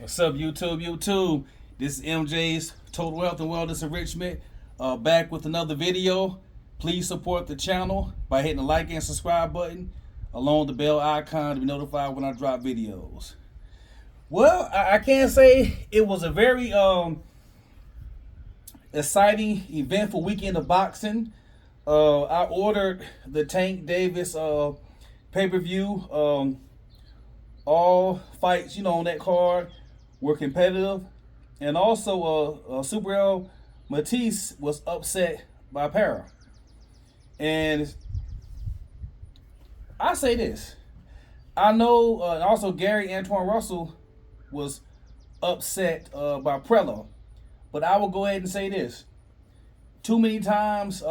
What's up, YouTube? This is MJ's Total Health and Wellness Enrichment. Back with another video. Please support the channel by hitting the like and subscribe button, along with the bell icon to be notified when I drop videos. Well, I can't say it was a very exciting, eventful weekend of boxing. I ordered the Tank Davis pay-per-view. All fights, on that card were competitive, and also Subriel Matias was upset by Para. And I say this, I know, and also Gary Antuanne Russell was upset by Prello, but I will go ahead and say this: too many times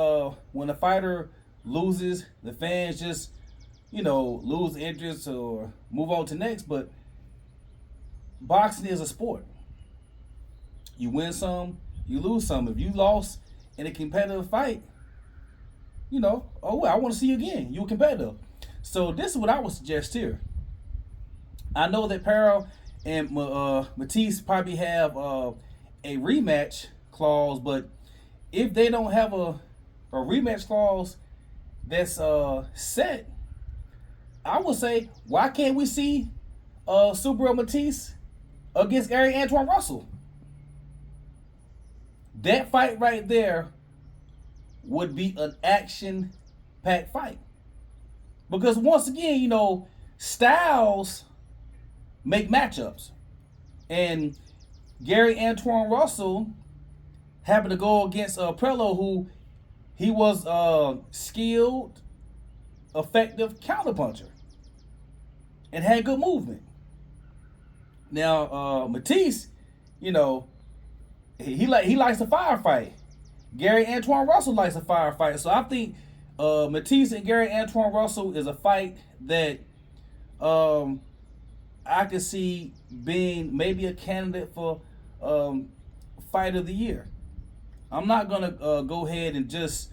when a fighter loses, the fans just lose interest or move on to next. But boxing is a sport. You win some, you lose some. If you lost in a competitive fight, oh well, I want to see you again. You were competitive. So this is what I would suggest here. I know that Para and Matias probably have a rematch clause, but if they don't have a rematch clause that's set, I would say, why can't we see Subriel Matias against Gary Antuanne Russell? That fight right there would be an action-packed fight. Because once again, styles make matchups. And Gary Antuanne Russell happened to go against Prello, who he was skilled, effective counterpuncher and had good movement. Now Matias, he likes a firefight. Gary Antuanne Russell likes a firefight. So I think Matias and Gary Antuanne Russell is a fight that I could see being maybe a candidate for fight of the year. I'm not gonna go ahead and just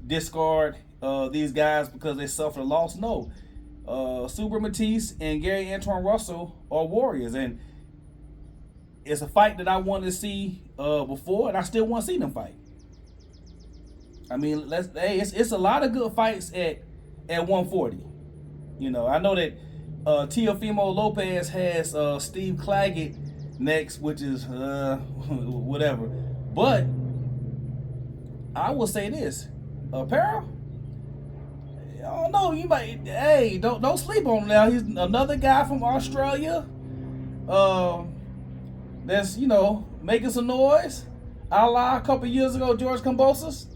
discard these guys because they suffered a loss. No, Subriel Matias and Gary Antuanne Russell are warriors, and it's a fight that I wanted to see before, and I still want to see them fight. I mean, it's a lot of good fights at 140. I know that Teofimo Lopez has Steve Claggett next, which is whatever. But I will say this, Para, I don't know, you might, hey, don't sleep on him now. He's another guy from Australia that's, making some noise, a la a couple years ago, George Kambosos.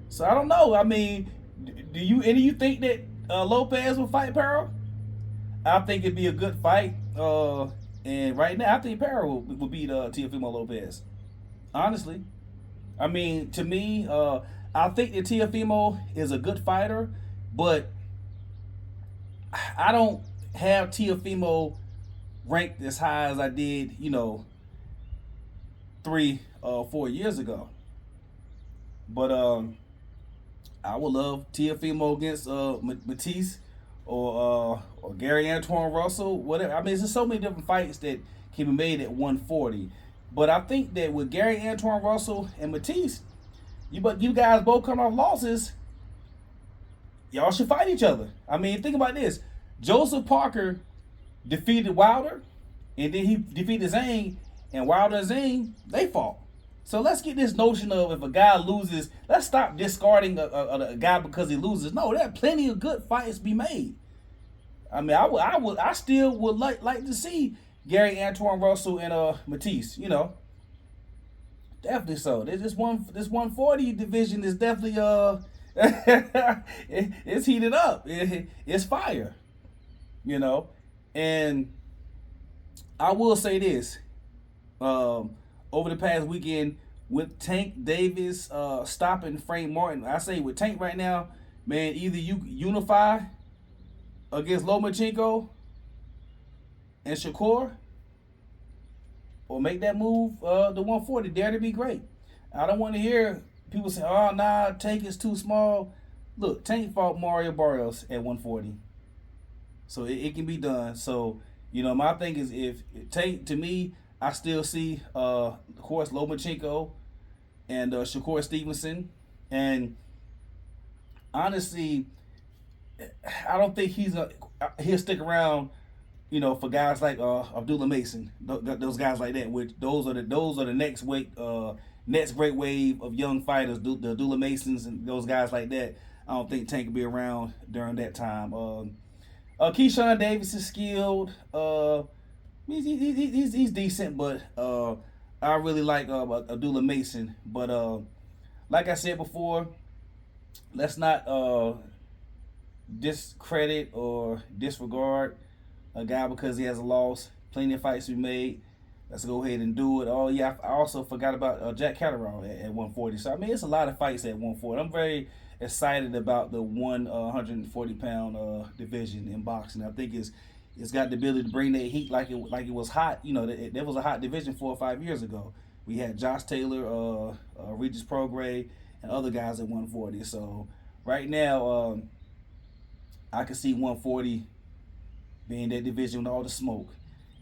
So I don't know. I mean, do any of you think that Lopez will fight Para? I think it'd be a good fight. And right now, I think Para will beat Teofimo Lopez. Honestly. I mean, to me, I think that Teofimo is a good fighter, but I don't have Teofimo ranked as high as I did, 3 or 4 years ago. But I would love Teofimo against Matias or Gary Antuanne Russell, whatever. I mean, there's just so many different fights that can be made at 140. But I think that with Gary Antuanne Russell and Matias, you guys both come off losses, y'all should fight each other. I mean, think about this. Joseph Parker defeated Wilder, and then he defeated Zane, and Wilder and Zane, they fought. So let's get this notion of, if a guy loses, let's stop discarding a guy because he loses. No, there are plenty of good fights to be made. I mean, I still would like to see Gary Antuanne Russell and Matias. Definitely so. This 140 division is definitely it's heated up. It's fire. And I will say this. Over the past weekend, with Tank Davis stopping Frank Martin, I say with Tank right now, man, either you unify against Lomachenko and Shakur, or make that move to 140. Dare to be great. I don't want to hear people say, oh, nah, Tank is too small. Look, Tank fought Mario Barrios at 140. So it can be done. So You know, my thing is if Tank to me, I still see of course Lomachenko and Shakur Stevenson, and honestly, I don't think he'll stick around. You know, for guys like Abdullah Mason, those guys like that, which those are the next great wave of young fighters, the Abdullah Masons and those guys like that. I don't think Tank will be around during that time. Keyshawn Davis is skilled. He's decent, but I really like Abdullah Mason. But like I said before, let's not discredit or disregard a guy because he has a loss. Plenty of fights we made. Let's go ahead and do it. Oh yeah, I also forgot about Jack Catterall at 140. So I mean, it's a lot of fights at 140. I'm very excited about the 140-pound division in boxing. I think it's got the ability to bring that heat like it was hot. You know, there was a hot division 4 or 5 years ago. We had Josh Taylor, Regis Prograis, and other guys at 140. So right now, I can see 140 being that division with all the smoke.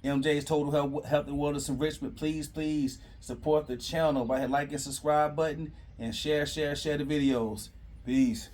MJ's Total Health and Wellness Enrichment. Please support the channel by hitting like and subscribe button and share the videos. Peace.